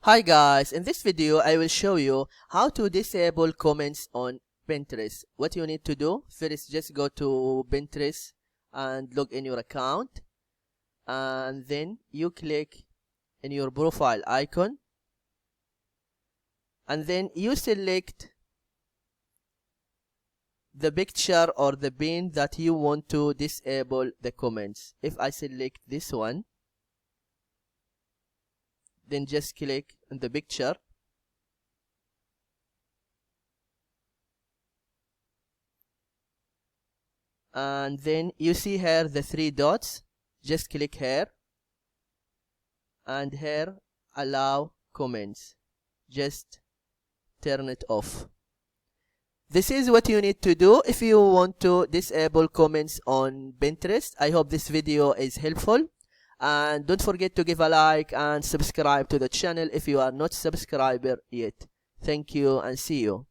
Hi guys, in this video I will show you how to disable comments on Pinterest. What you need to do, first just go to Pinterest and log in your account, and then you click in your profile icon, and then you select the picture or the pin that you want to disable the comments. If I select this one, then just click on the picture, and then you see here the three dots. Just click here, and here allow comments, just turn it off. This is what you need to do if you want to disable comments on Pinterest. I hope this video is helpful, and don't forget to give a like and subscribe to the channel if you are not subscriber yet. Thank you and see you.